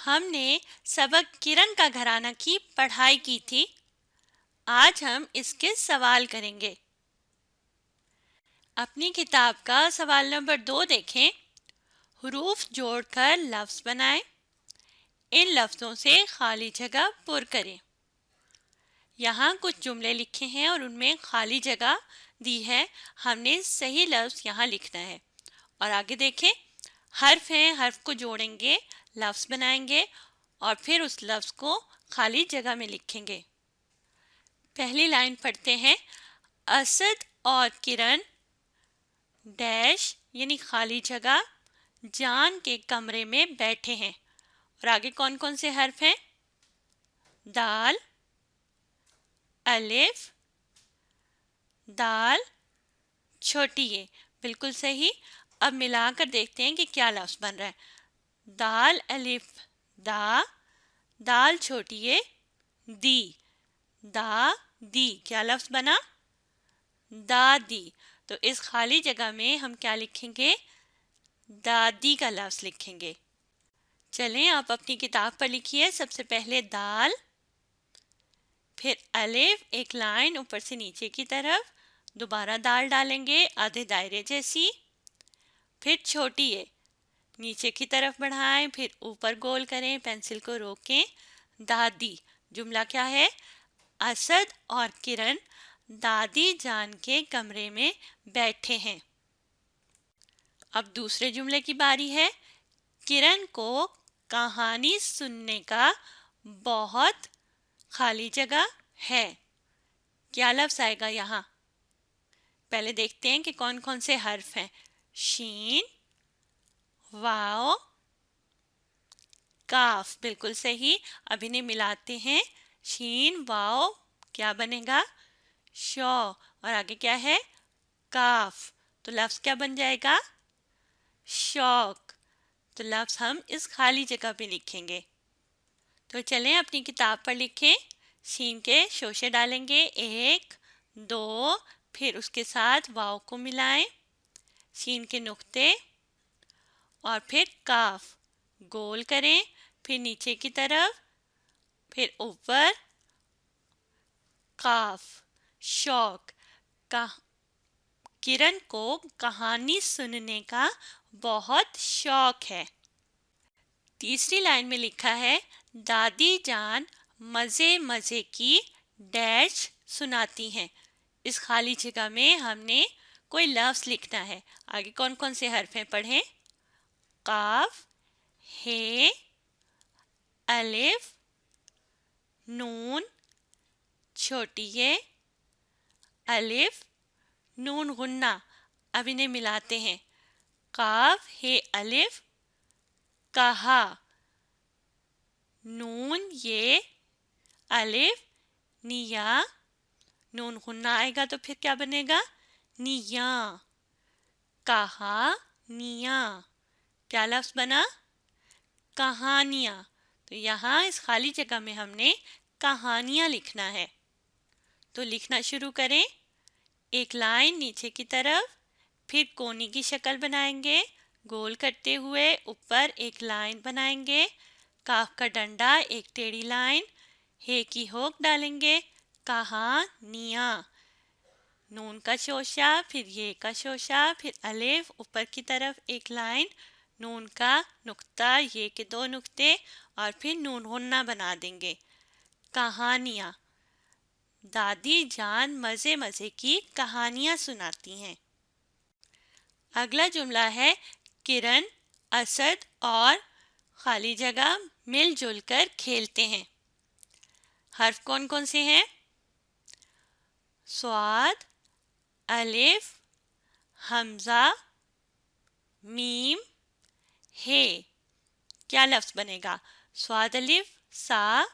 हमने सबक किरण का घराना की पढ़ाई की थी। आज हम इसके सवाल करेंगे। अपनी किताब का सवाल नंबर 2 देखें। हुरूफ जोड़कर लफ्ज़ बनाएं। इन लफ्ज़ों से खाली जगह पुर करें। यहाँ कुछ जुमले लिखे हैं और उनमें खाली जगह दी है। हमने सही लफ्ज़ यहाँ लिखना है। और आगे देखें, हर्फ हैं, हर्फ को जोड़ेंगे, लफ्ज़ बनाएंगे और फिर उस लफ्ज़ को खाली जगह में लिखेंगे। पहली लाइन पढ़ते हैं। असद और किरण डैश यानी खाली जगह जान के कमरे में बैठे हैं। और आगे कौन कौन से हर्फ हैं? दाल, अलिफ, दाल, छोटी ये, बिल्कुल सही। अब मिलाकर देखते हैं कि क्या लफ्ज़ बन रहा है। दाल अलिफ दा, दाल छोटी ये दी, दा दी, क्या लफ्ज़ बना? दादी। तो इस खाली जगह में हम क्या लिखेंगे? दादी का लफ्ज़ लिखेंगे। चलें आप अपनी किताब पर लिखिए। सबसे पहले दाल, फिर अलिफ, एक लाइन ऊपर से नीचे की तरफ, दोबारा दाल डालेंगे आधे दायरे जैसी, फिर छोटी ए, नीचे की तरफ बढ़ाएं, फिर ऊपर गोल करें, पेंसिल को रोकें, दादी। जुमला क्या है? असद और किरण दादी जान के कमरे में बैठे हैं। अब दूसरे जुमले की बारी है। किरण को कहानी सुनने का बहुत खाली जगह है। क्या लफ्ज़ आएगा यहाँ? पहले देखते हैं कि कौन कौन से हर्फ हैं। शीन, वाओ, काफ, बिल्कुल सही। अब इन्हें मिलाते हैं। शीन वाओ क्या बनेगा? शौ। और आगे क्या है? काफ। तो लफ्ज़ क्या बन जाएगा? शौक। तो लफ्ज़ हम इस खाली जगह पे लिखेंगे। तो चलें अपनी किताब पर लिखें। शीन के शोशे डालेंगे, 1, 2, फिर उसके साथ वाव को मिलाएं, शीन के नुक्ते और फिर काफ, गोल करें, फिर नीचे की तरफ, फिर ऊपर, काफ, शौक। का किरण को कहानी सुनने का बहुत शौक है। तीसरी लाइन में लिखा है, दादी जान मज़े मज़े की डैश सुनाती हैं। इस खाली जगह में हमने कोई लफ्ज़ लिखना है। आगे कौन कौन से हर्फ हैं पढ़ें। काफ, हे, अलिफ, नून, छोटी ये, अलिफ, नून गुन्ना। अब इन्हें मिलाते हैं। काफ, हे, अलिफ, कहा, नून ये, अलिफ, निया, नून गुन्ना आएगा तो फिर क्या बनेगा? निया, कहा, निया। क्या लफ्ज़ बना? कहानियाँ। तो यहाँ इस खाली जगह में हमने कहानियाँ लिखना है। तो लिखना शुरू करें। एक लाइन नीचे की तरफ, फिर कोनी की शक्ल बनाएंगे, गोल करते हुए ऊपर एक लाइन बनाएंगे, काफ का डंडा, एक टेढ़ी लाइन, हे की होक डालेंगे, कहानियाँ, नून का शोशा, फिर ये का शोशा, फिर अलिफ, ऊपर की तरफ एक लाइन, नून का नुक्ता, ये के 2 नुक्ते और फिर नून गुन्ना बना देंगे। कहानियाँ। दादी जान मज़े मज़े की कहानियाँ सुनाती हैं। अगला जुमला है, किरण, असद और खाली जगह मिलजुल कर खेलते हैं। हर्फ कौन कौन से हैं? स्वाद, अलिफ, हमजा, मीम, हे। क्या लफ्ज़ बनेगा? स्वाद अलिफ सा,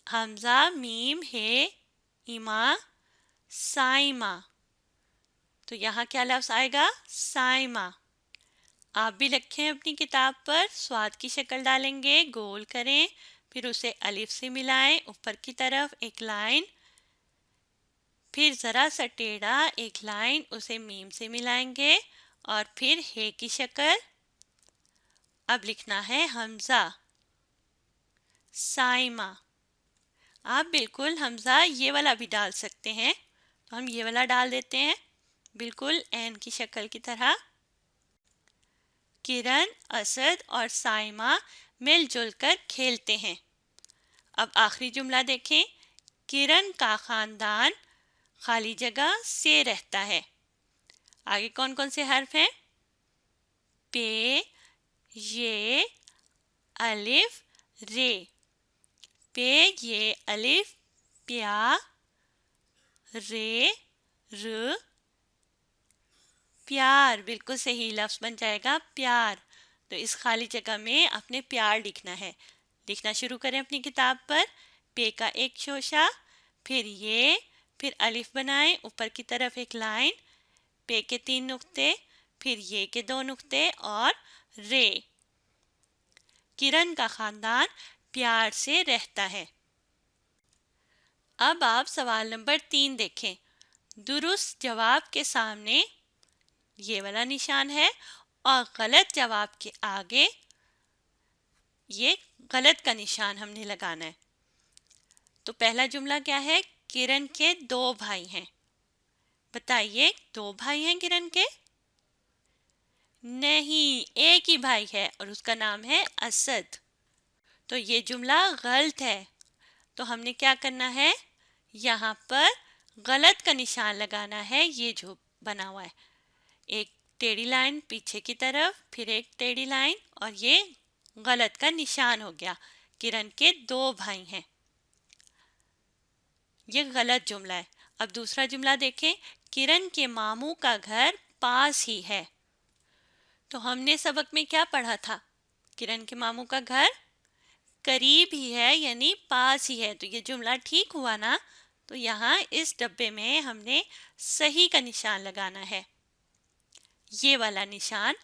हमजा मीम हे, इमा, साइमा। तो यहाँ क्या लफ्ज़ आएगा? साइमा। आप भी लिखें अपनी किताब पर। स्वाद की शक्ल डालेंगे, गोल करें, फिर उसे अलिफ से मिलाएं, ऊपर की तरफ एक लाइन, फिर ज़रा सा टेढ़ा एक लाइन, उसे मीम से मिलाएंगे और फिर हे की शक्ल। अब लिखना है हमज़ा। साइमा। आप बिल्कुल हमजा ये वाला भी डाल सकते हैं, तो हम ये वाला डाल देते हैं बिल्कुल एन की शक्ल की तरह। किरण, असद और साइमा मिलजुल कर खेलते हैं। अब आखिरी जुमला देखें। किरण का खानदान खाली जगह से रहता है। आगे कौन कौन से हर्फ हैं? पे, ये, अलिफ, रे। पे, ये, अलिफ, प्या, रे, र, प्यार। बिल्कुल सही लफ्ज़ बन जाएगा प्यार। तो इस खाली जगह में आपने प्यार लिखना है। लिखना शुरू करें अपनी किताब पर। पे का एक शोशा, फिर ये, फिर अलिफ बनाएं, ऊपर की तरफ एक लाइन, पे के 3 नुक्ते, फिर ये के 2 नुक्ते और रे। किरण का खानदान प्यार से रहता है। अब आप सवाल नंबर 3 देखें। दुरुस्त जवाब के सामने ये वाला निशान है और गलत जवाब के आगे ये गलत का निशान हमने लगाना है। तो पहला जुमला क्या है? किरण के 2 भाई हैं। बताइए, 2 भाई हैं किरण के? नहीं, एक ही भाई है और उसका नाम है असद। तो ये जुमला गलत है। तो हमने क्या करना है? यहाँ पर गलत का निशान लगाना है। ये जो बना हुआ है, एक टेढ़ी लाइन पीछे की तरफ, फिर एक टेढ़ी लाइन, और ये गलत का निशान हो गया। किरण के 2 भाई हैं। ये गलत जुमला है। अब दूसरा जुमला देखें। किरण के मामू का घर पास ही है। तो हमने सबक में क्या पढ़ा था? किरण के मामू का घर करीब ही है, यानी पास ही है। तो ये जुमला ठीक हुआ ना? तो यहाँ इस डब्बे में हमने सही का निशान लगाना है। ये वाला निशान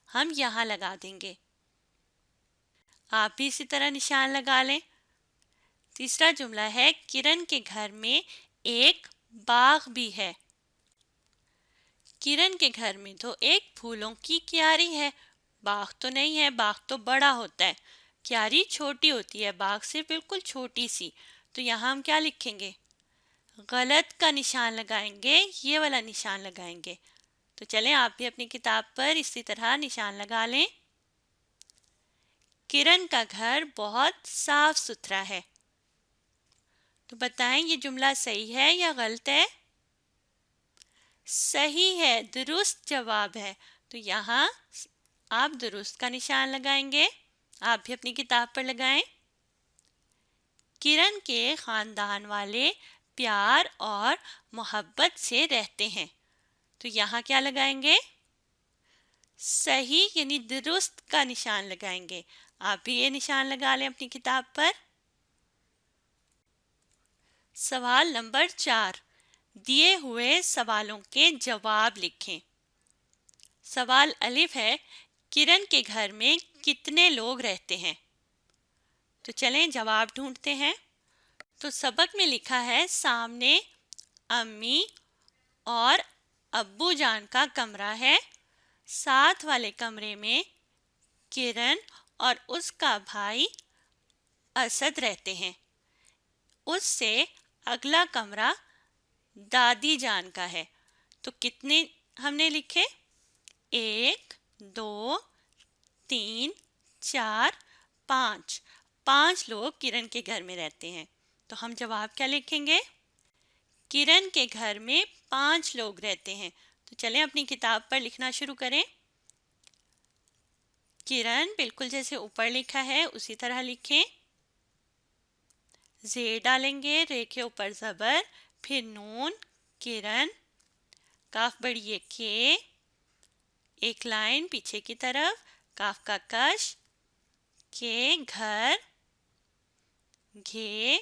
हम यहाँ लगा देंगे। आप भी इसी तरह निशान लगा लें। तीसरा जुमला है, किरण के घर में एक बाग भी है। किरण के घर में तो एक फूलों की क्यारी है, बाग तो नहीं है। बाग तो बड़ा होता है, क्यारी छोटी होती है, बाग से बिल्कुल छोटी सी। तो यहाँ हम क्या लिखेंगे? गलत का निशान लगाएंगे, ये वाला निशान लगाएंगे। तो चलें, आप भी अपनी किताब पर इसी तरह निशान लगा लें। किरण का घर बहुत साफ सुथरा है। तो बताएं, ये जुमला सही है या गलत है? सही है, दुरुस्त जवाब है। तो यहाँ आप दुरुस्त का निशान लगाएंगे। आप भी अपनी किताब पर लगाएं। किरण के खानदान वाले प्यार और मोहब्बत से रहते हैं। तो यहाँ क्या लगाएंगे? सही यानी दुरुस्त का निशान लगाएंगे। आप भी ये निशान लगा लें अपनी किताब पर। सवाल नंबर 4, दिए हुए सवालों के जवाब लिखें। सवाल अलिफ है, किरण के घर में कितने लोग रहते हैं? तो चलें जवाब ढूंढते हैं। तो सबक में लिखा है, सामने अम्मी और अब्बू जान का कमरा है, साथ वाले कमरे में किरण और उसका भाई असद रहते हैं, उससे अगला कमरा दादी जान का है। तो कितने हमने लिखे? 1, 2, 3, 4, 5। 5 लोग किरण के घर में रहते हैं। तो हम जवाब क्या लिखेंगे? किरण के घर में 5 लोग रहते हैं। तो चलें अपनी किताब पर लिखना शुरू करें। किरण बिल्कुल जैसे ऊपर लिखा है उसी तरह लिखें। जे डालेंगे, रे के ऊपर ज़बर, फिर नून, किरण, काफ बड़ी ये के, एक लाइन पीछे की तरफ, काफ का कश, के घर, घे,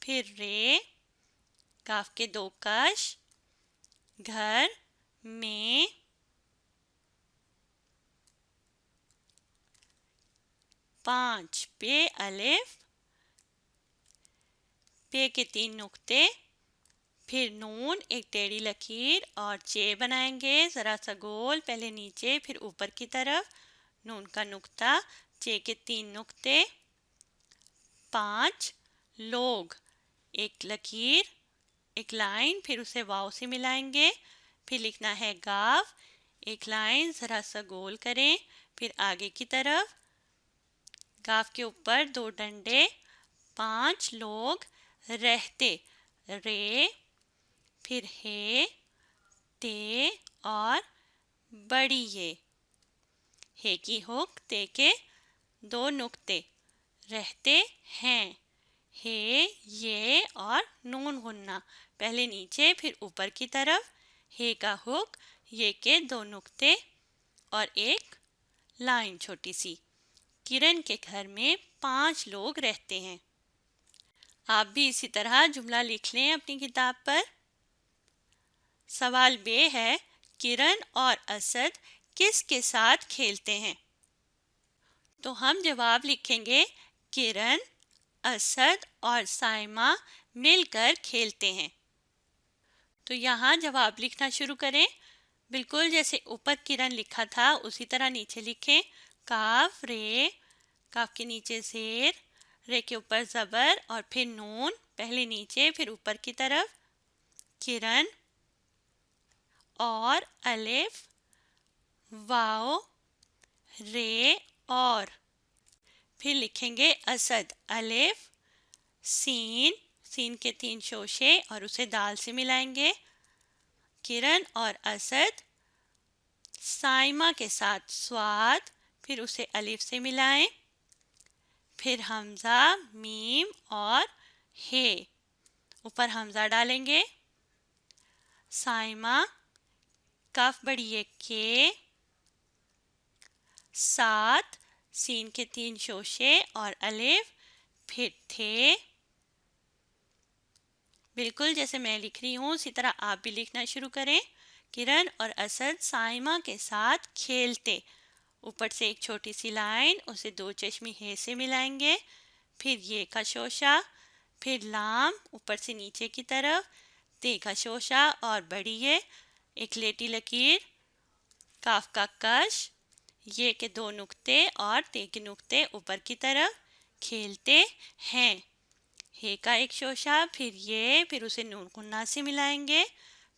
फिर रे, काफ के 2 कश, घर में, पांच, पे अलिफ, पे के 3 नुक्ते, फिर नून एक टेढ़ी लकीर और चे बनाएंगे ज़रा सा गोल, पहले नीचे फिर ऊपर की तरफ, नून का नुक्ता, चे के 3 नुक्ते, 5 लोग, एक लकीर, एक लाइन, फिर उसे वाव से मिलाएंगे, फिर लिखना है गाव, एक लाइन ज़रा सा गोल करें, फिर आगे की तरफ, गाव के ऊपर 2 डंडे, 5 लोग रहते, रे, फिर हे, ते और बड़ी ये, हे की हुक, ते के 2 नुक्ते, रहते हैं, हे, ये और नून गुन्ना, पहले नीचे फिर ऊपर की तरफ, हे का हुक, ये के 2 नुक्ते और एक लाइन छोटी सी। किरण के घर में 5 लोग रहते हैं। आप भी इसी तरह जुमला लिख लें अपनी किताब पर। सवाल बे है, किरण और असद किसके साथ खेलते हैं? तो हम जवाब लिखेंगे, किरण, असद और साइमा मिलकर खेलते हैं। तो यहाँ जवाब लिखना शुरू करें। बिल्कुल जैसे ऊपर किरण लिखा था उसी तरह नीचे लिखें। काफ, रे, काफ के नीचे जेर, रे के ऊपर ज़बर और फिर नून, पहले नीचे फिर ऊपर की तरफ, किरण, और अलिफ, वाओ, रे और फिर लिखेंगे असद, अलिफ, सीन, सीन के 3 शोशे और उसे दाल से मिलाएंगे, किरण और असद, साइमा के साथ स्वाद, फिर उसे अलिफ से मिलाएं, फिर हमज़ा, मीम और हे, ऊपर हमज़ा डालेंगे, साइमा, कफ बड़ी के, साथ, सीन के 3 शोशे और अलिफ, फिर थे, बिल्कुल जैसे मैं लिख रही हूँ उसी तरह आप भी लिखना शुरू करें। किरण और असद साइमा के साथ खेलते, ऊपर से एक छोटी सी लाइन, उसे 2 चश्मी हे से मिलाएंगे, फिर ये का शोशा, फिर लाम, ऊपर से नीचे की तरफ, ते का शोशा और बड़ी ये, एक लेटी लकीर, काफ का कश, ये के 2 नुक्ते और ते के नुक्ते ऊपर की तरफ, खेलते हैं, हे का एक शोशा, फिर ये, फिर उसे नून गुन्ना से मिलाएंगे,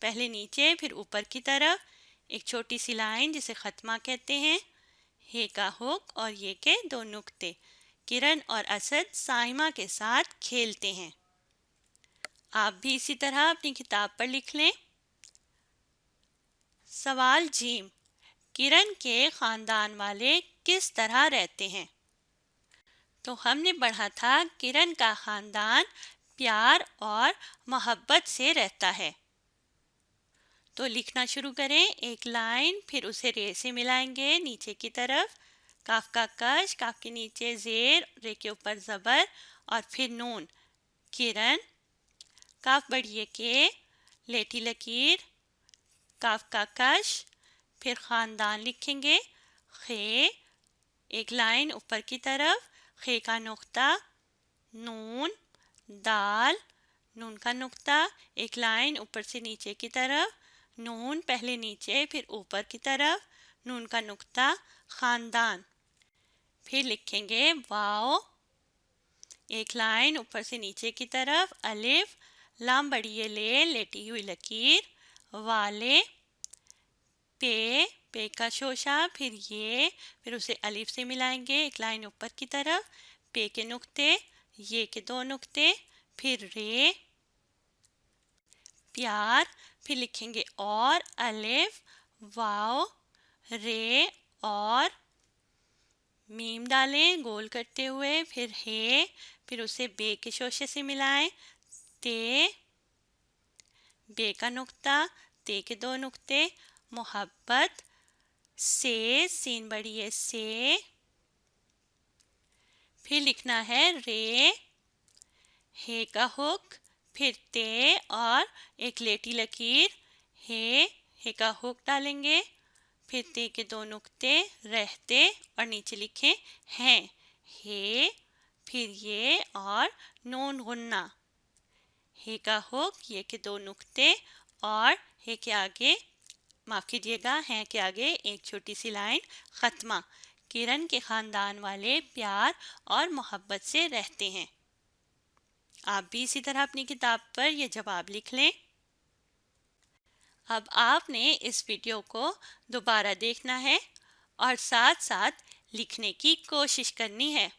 पहले नीचे फिर ऊपर की तरफ, एक छोटी सी लाइन जिसे खत्मा कहते हैं, हे का हुक और ये के 2 नुक्ते, किरण और असद साइमा के साथ खेलते हैं। आप भी इसी तरह अपनी किताब पर लिख लें। सवाल जीम, किरण के ख़ानदान वाले किस तरह रहते हैं? तो हमने पढ़ा था किरण का ख़ानदान प्यार और मोहब्बत से रहता है। तो लिखना शुरू करें, एक लाइन, फिर उसे रे से मिलाएंगे नीचे की तरफ, काफ का कश, काफ के नीचे जेर, रे के ऊपर ज़बर और फिर नून, किरण, काफ बढ़िए के, लेटी लकीर, काफ का कश, फिर ख़ानदान लिखेंगे, खे, एक लाइन ऊपर की तरफ, खे का नुक्ता, नून, दाल, नून का नुक्ता, एक लाइन ऊपर से नीचे की तरफ, नून पहले नीचे फिर ऊपर की तरफ, नून का नुक्ता, ख़ानदान, फिर लिखेंगे वाओ, एक लाइन ऊपर से नीचे की तरफ, अलिफ, लाम बड़ी ले, लेटी हुई लकीर, वाले, पे, पे का शोशा, फिर ये, फिर उसे अलिफ से मिलाएंगे, एक लाइन ऊपर की तरफ, पे के नुक्ते, ये के 2 नुक्ते, फिर रे, प्यार, फिर लिखेंगे और, अलिफ, वाओ, रे और मीम डालें गोल करते हुए, फिर हे, फिर उसे बे के शोशे से मिलाएं, ते, बे का नुक्ता, ते के 2 नुक्ते, मोहब्बत, से, सीन बड़ी है से, फिर लिखना है रे, हे का हुक, फिर ते और एक लेटी लकीर, हे का हुक डालेंगे, फिर ते के 2 नुक्ते, रहते और नीचे लिखें हैं, हे, फिर ये और नून गुन्ना, हे का हुक, ये के 2 नुक्ते और हे के आगे, माफ़ कीजिएगा, हैं के आगे एक छोटी सी लाइन ख़त्मा, किरण के ख़ानदान वाले प्यार और मोहब्बत से रहते हैं। آپ بھی اسی طرح اپنی کتاب پر یہ جواب لکھ لیں۔ اب آپ نے اس ویڈیو کو دوبارہ دیکھنا ہے اور ساتھ ساتھ لکھنے کی کوشش کرنی ہے۔